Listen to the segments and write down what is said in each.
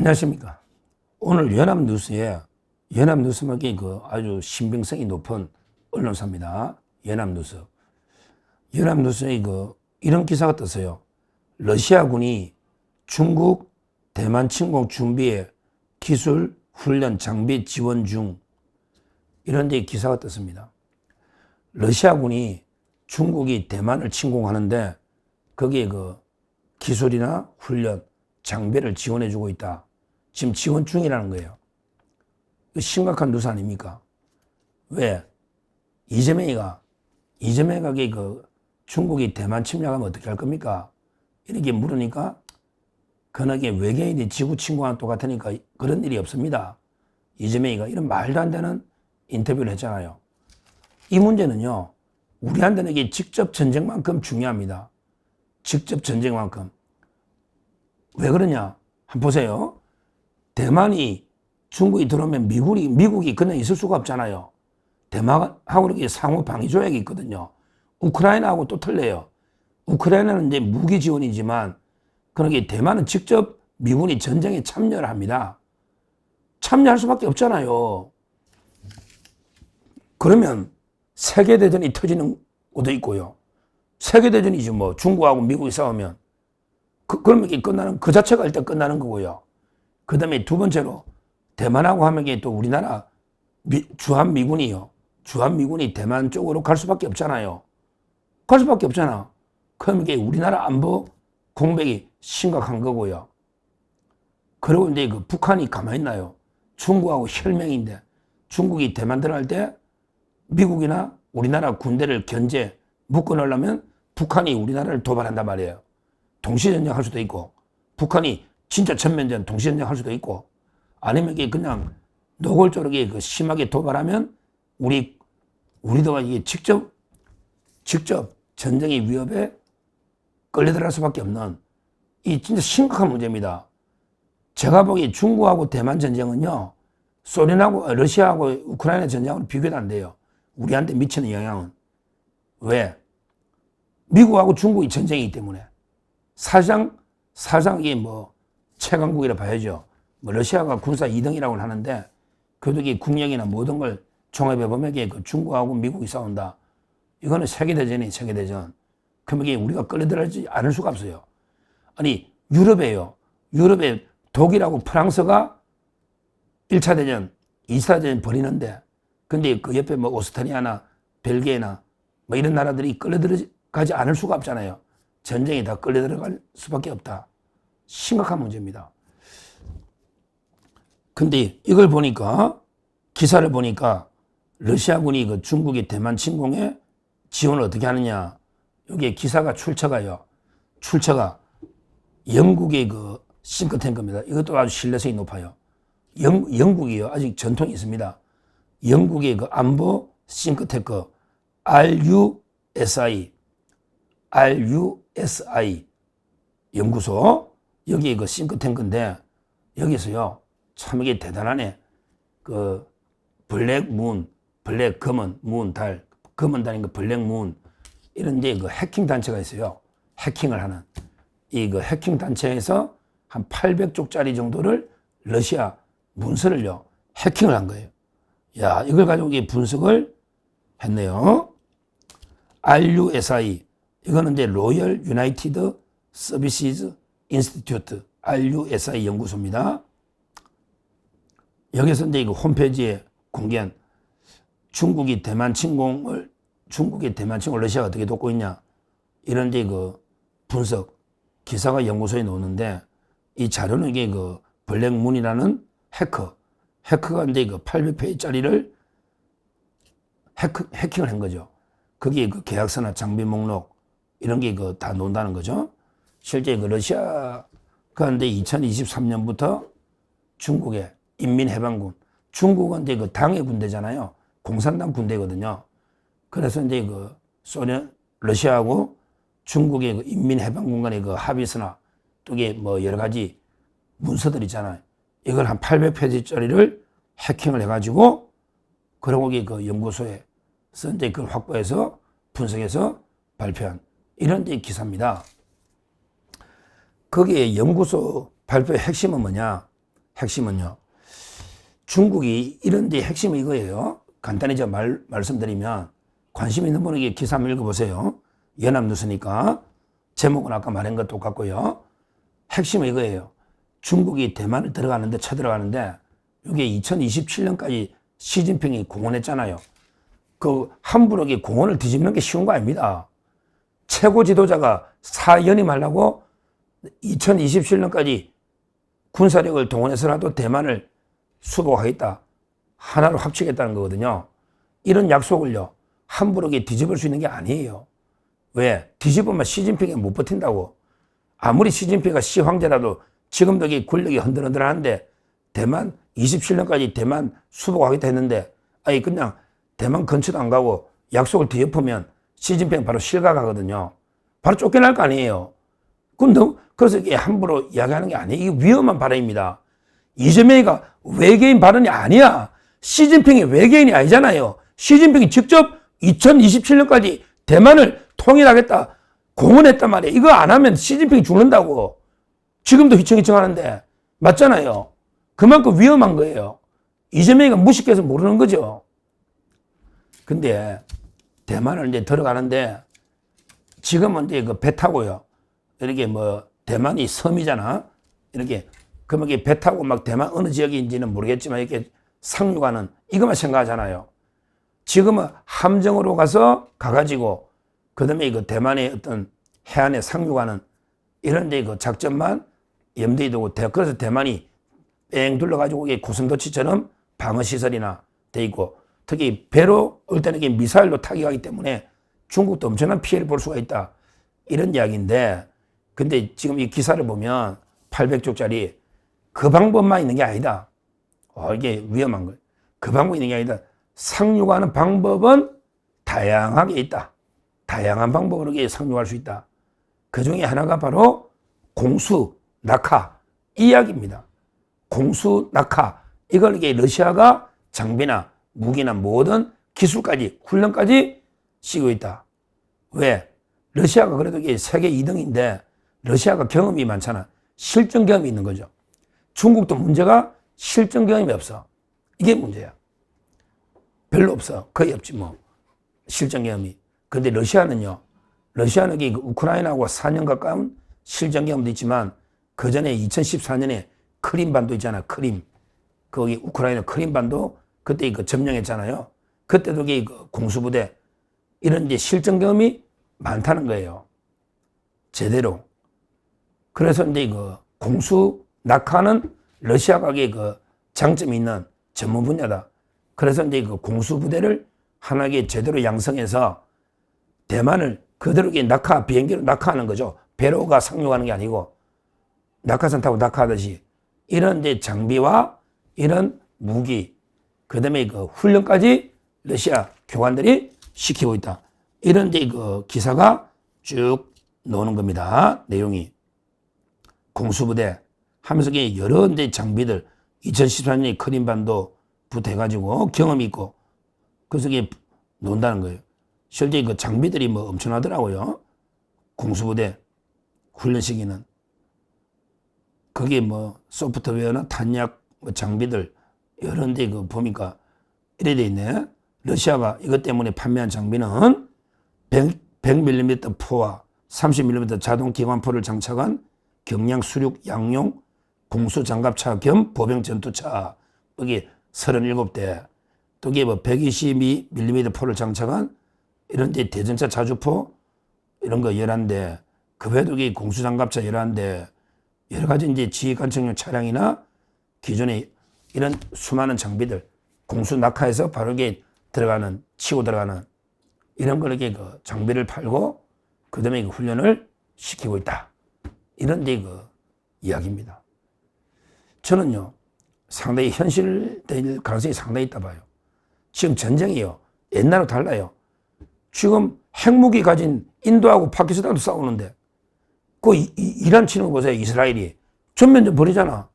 안녕하십니까. 오늘 연합뉴스에 연합뉴스막이 아주 신빙성이 높은 언론사입니다. 연합뉴스. 연합뉴스에 이런 기사가 떴어요. 러시아군이 중국 대만 침공 준비에 기술, 훈련, 장비 지원 중. 이런 데 기사가 떴습니다. 러시아군이 중국이 대만을 침공하는데 거기에 기술이나 훈련, 장비를 지원해주고 있다. 지금 지원 중이라는 거예요. 심각한 뉴스 아닙니까? 왜? 이재명이가 중국이 대만 침략하면 어떻게 할 겁니까? 이렇게 물으니까 그나게 외계인이 지구 침공하는 똑같으니까 그런 일이 없습니다. 이재명이가 이런 말도 안 되는 인터뷰를 했잖아요. 이 문제는요, 우리한테는 이게 직접 전쟁만큼 중요합니다. 직접 전쟁만큼. 왜 그러냐? 한번 보세요. 대만이 중국이 들어오면 미국이 그냥 있을 수가 없잖아요. 대만하고 이렇게 상호 방위 조약이 있거든요. 우크라이나하고 또 틀려요. 우크라이나는 이제 무기 지원이지만 그러게 대만은 직접 미군이 전쟁에 참여를 합니다. 참여할 수밖에 없잖아요. 그러면 세계대전이 터지는 것도 있고요. 세계대전이지 뭐 중국하고 미국이 싸우면 그러면 이게 끝나는, 그 자체가 일단 끝나는 거고요. 그 다음에 두 번째로, 대만하고 하면 이게 또 우리나라 주한미군이요. 주한미군이 대만 쪽으로 갈 수밖에 없잖아요. 갈 수밖에 없잖아. 그럼 이게 우리나라 안보 공백이 심각한 거고요. 그리고 이제 북한이 가만히 있나요? 중국하고 혈맹인데, 중국이 대만 들어갈 때 미국이나 우리나라 군대를 견제, 묶어놓으려면 북한이 우리나라를 도발한단 말이에요. 동시전쟁 할 수도 있고, 북한이 진짜 전면전 동시전쟁 할 수도 있고, 아니면 이게 그냥 노골적으로 심하게 도발하면 우리도 이게 직접 전쟁의 위협에 끌려들어갈 수밖에 없는 이 진짜 심각한 문제입니다. 제가 보기에 중국하고 대만 전쟁은요, 소련하고 러시아하고 우크라이나 전쟁하고는 비교도 안 돼요. 우리한테 미치는 영향은. 왜? 미국하고 중국이 전쟁이기 때문에. 사실상 이게 최강국이라 봐야죠. 러시아가 군사 2등이라고 하는데, 그래도 이게 국력이나 모든 걸 종합해보면 이게 중국하고 미국이 싸운다. 이거는 세계대전이에요, 세계대전. 그럼 이게 우리가 끌려들어가지 않을 수가 없어요. 아니, 유럽에 독일하고 프랑스가 1차 대전, 2차 대전 벌이는데, 근데 그 옆에 오스트리아나 벨기에나 이런 나라들이 끌려들어가지 않을 수가 없잖아요. 전쟁에 다 끌려들어갈 수밖에 없다. 심각한 문제입니다. 근데 이걸 보니까, 기사를 보니까 러시아군이 중국의 대만 침공에 지원을 어떻게 하느냐. 여기에 기사가 출처가 영국의 싱크탱크입니다. 이것도 아주 신뢰성이 높아요. 영국이요. 아직 전통이 있습니다. 영국의 안보 싱크탱크 RUSI 연구소, 여기 싱크탱크인데, 여기서요, 참 이게 대단하네. 검은 문, 달, 검은 달인 블랙문, 이런 데 해킹 단체가 있어요. 해킹을 하는. 해킹 단체에서 한 800쪽짜리 정도를 러시아 문서를요, 해킹을 한 거예요. 야, 이걸 가지고 이게 분석을 했네요. RUSI. 이거는 이제 로열 유나이티드 서비스 인스티튜트 RUSI 연구소입니다. 여기서 이제 홈페이지에 공개한 중국의 대만 침공을 러시아가 어떻게 돕고 있냐, 이런 이제 분석 기사가 연구소에 나오는데, 이 자료는 이게 블랙문이라는 해커가 이제 800페이지짜리를 해킹을 한 거죠. 거기에 계약서나 장비 목록 이런 게 다 논다는 거죠. 실제 러시아가 이제 2023년부터 중국의 인민해방군, 중국은 이제 당의 군대잖아요. 공산당 군대거든요. 그래서 이제 러시아하고 중국의 인민해방군 간의 합의서나 또 이게 여러 가지 문서들 있잖아요. 이걸 한 800페이지짜리를 해킹을 해가지고, 그러고 이게 연구소에서 이제 그걸 확보해서 분석해서 발표한 이런 데 기사입니다. 거기에 연구소 발표의 핵심은 뭐냐? 핵심은요. 중국이 이런 데 핵심은 이거예요. 간단히 제가 말씀드리면 관심 있는 분에게 기사 한번 읽어보세요. 연합뉴스니까. 제목은 아까 말한 것 똑같고요. 핵심은 이거예요. 중국이 대만을 쳐들어가는데 이게 2027년까지 시진핑이 공언했잖아요. 그 함부로 공언을 뒤집는 게 쉬운 거 아닙니다. 최고 지도자가 사연임하려고 2027년까지 군사력을 동원해서라도 대만을 수복하겠다. 하나로 합치겠다는 거거든요. 이런 약속을요. 함부로 뒤집을 수 있는 게 아니에요. 왜? 뒤집으면 시진핑이 못 버틴다고. 아무리 시진핑이가 시황제라도 지금도 권력이 흔들흔들하는데 대만 27년까지 대만 수복하겠다 했는데 아니 그냥 대만 근처도 안 가고 약속을 뒤엎으면 시진핑 바로 실각하거든요. 바로 쫓겨날 거 아니에요. 그래서 이게 함부로 이야기하는 게 아니에요. 이게 위험한 발언입니다. 이재명이가 외계인 발언이 아니야. 시진핑이 외계인이 아니잖아요. 시진핑이 직접 2027년까지 대만을 통일하겠다 공언했단 말이에요. 이거 안 하면 시진핑이 죽는다고. 지금도 휘청휘청 하는데 맞잖아요. 그만큼 위험한 거예요. 이재명이가 무식해서 모르는 거죠. 근데 대만을 이제 들어가는데 지금은 이제 그 배 타고요. 이렇게 대만이 섬이잖아. 이렇게 그러면 배 타고 막 대만 어느 지역인지는 모르겠지만 이렇게 상륙하는 이것만 생각하잖아요. 지금은 함정으로 가가지고 그다음에 그 대만의 어떤 해안에 상륙하는 이런 데 그 작전만 염두에 두고 그래서 대만이 뺑 둘러가지고 이게 고슴도치처럼 방어시설이나 돼 있고 특히 배로 일단 이게 미사일로 타격하기 때문에 중국도 엄청난 피해를 볼 수가 있다. 이런 이야기인데 근데 지금 이 기사를 보면 800쪽짜리 그 방법만 있는 게 아니다. 이게 위험한 거예요. 그 방법이 있는 게 아니다. 상륙하는 방법은 다양하게 있다. 다양한 방법으로 상륙할 수 있다. 그 중에 하나가 바로 공수, 낙하 이야기입니다. 공수, 낙하 이걸 러시아가 장비나 무기나 모든 기술까지 훈련까지 쓰고 있다. 왜? 러시아가 그래도 세계 2등인데 러시아가 경험이 많잖아. 실전 경험이 있는 거죠. 중국도 문제가 실전 경험이 없어. 이게 문제야. 별로 없어. 거의 없지 뭐. 실전 경험이. 근데 러시아는 우크라이나하고 4년 가까운 실전 경험도 있지만 그 전에 2014년에 크림반도 있잖아. 거기 우크라이나 크림반도 그때 점령했잖아요. 그때도 공수부대 이런 실전 경험이 많다는 거예요. 제대로. 그래서 이제 공수 낙하는 러시아가 장점이 있는 전문 분야다. 그래서 이제 공수부대를 하나의 제대로 양성해서 대만을 그대로 비행기로 낙하하는 거죠. 배로가 상륙하는 게 아니고 낙하산 타고 낙하하듯이 이런 이제 장비와 이런 무기 그다음에 훈련까지 러시아 교관들이 시키고 있다. 이런 이제 기사가 쭉 나오는 겁니다. 내용이 공수부대 하면서 여러 이제 장비들 2014년에 크림반도 부대가지고 경험이 있고 그래서 논다는 거예요. 실제 장비들이 엄청나더라고요. 공수부대 훈련 시기는. 거기에 소프트웨어나 탄약 장비들 여러 데 보니까 이래 돼 있네. 러시아가 이것 때문에 판매한 장비는 100mm 포와 30mm 자동 기관포를 장착한 경량 수륙 양용 공수 장갑차 겸 보병 전투차 여기 37대 또 이게 122mm 포를 장착한 이런 데 대전차 자주포 이런 거 11대 그 외에도 공수 장갑차 11대 여러 가지 이제 지휘 관측용 차량이나 기존의 이런 수많은 장비들 공수 낙하에서 바로 치고 들어가는 이런 걸 장비를 팔고 그 다음에 훈련을 시키고 있다. 이런 데 이야기입니다. 저는요 상당히 현실될 가능성이 상당히 있다 봐요. 지금 전쟁이요 옛날하고 달라요. 지금 핵무기 가진 인도하고 파키스탄도 싸우는데 그 이란 치는 거 보세요. 이스라엘이 전면전 벌이잖아.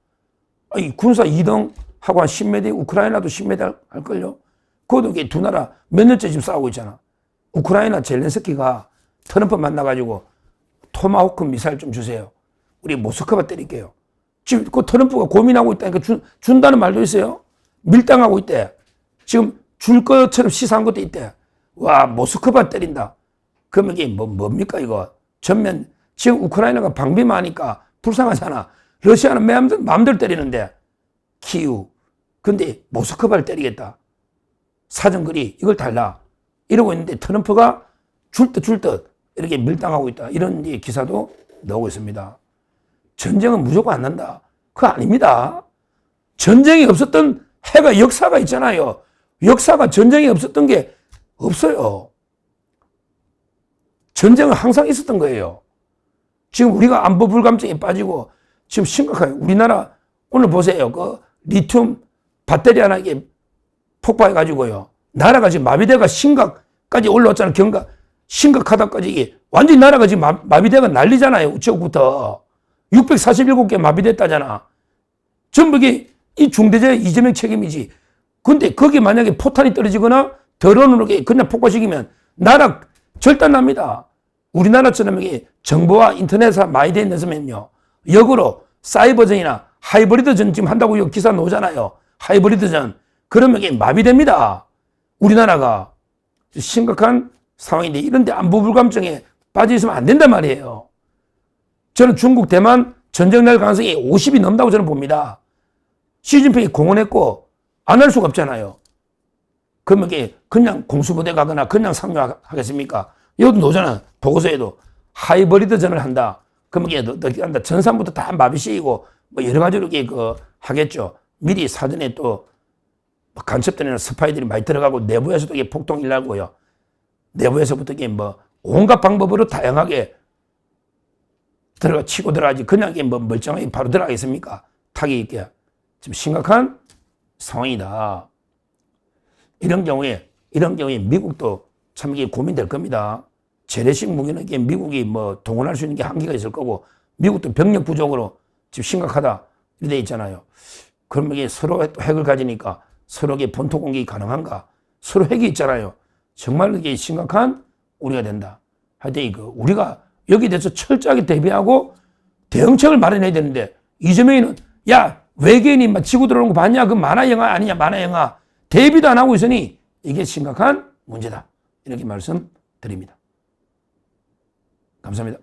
군사 2등 하고 한 10m 우크라이나도 10m 할걸요. 그것도 두 나라 몇 년째 지금 싸우고 있잖아. 우크라이나 젤렌스키가 트럼프 만나가지고 토마호크 미사일 좀 주세요. 우리 모스크바 때릴게요. 지금 그 트럼프가 고민하고 있다니까 준다는 말도 있어요. 밀당하고 있대. 지금 줄 것처럼 시사한 것도 있대. 와, 모스크바 때린다. 그러면 이게 뭡니까, 이거? 전면, 지금 우크라이나가 방비만 하니까 불쌍하잖아. 러시아는 마음대로 때리는데, 키우. 근데 모스크바를 때리겠다. 사정거리, 이걸 달라. 이러고 있는데 트럼프가 줄 듯 이렇게 밀당하고 있다. 이런 기사도 나오고 있습니다. 전쟁은 무조건 안 난다. 그거 아닙니다. 전쟁이 없었던 해가 역사가 있잖아요. 역사가 전쟁이 없었던 게 없어요. 전쟁은 항상 있었던 거예요. 지금 우리가 안보 불감증에 빠지고 지금 심각해요. 우리나라 오늘 보세요. 그 리튬 배터리 하나 이게 폭파해가지고요. 나라가 지금 마비대가 심각까지 올라왔잖아요. 심각하다까지 이게 완전히 나라가 지금 마비대가 난리잖아요. 우체국부터 647개 마비됐다잖아. 전부 이게 이 중대재해 이재명 책임이지. 근데 거기 만약에 포탄이 떨어지거나 드론으로 그냥 폭파시키면 나라 절단납니다. 우리나라처럼 이게 정보와 인터넷이 많이 돼 있으면요. 역으로 사이버전이나 하이브리드전 지금 한다고 기사 나오잖아요. 하이브리드전. 그러면 이게 마비됩니다. 우리나라가 심각한 상황인데 이런데 안보 불감증에 빠져 있으면 안 된단 말이에요. 저는 중국, 대만 전쟁 날 가능성이 50이 넘다고 저는 봅니다. 시진핑이 공언했고 안 할 수가 없잖아요. 그러면 이게 그냥 공수부대 가거나 그냥 상륙하겠습니까? 이것도 나오잖아. 보고서에도 하이브리드전을 한다. 그러면 이게 어떻게 한다. 전산부터 다 마비시키고 뭐 여러 가지로 이게 하겠죠. 미리 사전에 또 간첩들이나 스파이들이 많이 들어가고 내부에서도 이게 폭동이 일어나고요. 내부에서부터 이게 온갖 방법으로 다양하게 치고 들어가지. 그냥 이게 멀쩡하게 바로 들어가겠습니까? 타기 있게. 지금 심각한 상황이다. 이런 경우에 미국도 참 이게 고민될 겁니다. 재래식 무기는 이게 미국이 동원할 수 있는 게 한계가 있을 거고, 미국도 병력 부족으로 지금 심각하다. 이렇게 돼 있잖아요. 그러면 이게 서로 핵을 가지니까 서로에게 본토 공격이 가능한가? 서로 핵이 있잖아요. 정말 이게 심각한 우리가 된다. 하여튼 우리가 여기에 대해서 철저하게 대비하고 대응책을 마련해야 되는데, 이재명이는 야, 외계인이 막 지구 들어오는 거 봤냐? 그 만화 영화 아니냐? 만화 영화. 대비도 안 하고 있으니 이게 심각한 문제다. 이렇게 말씀드립니다. 감사합니다.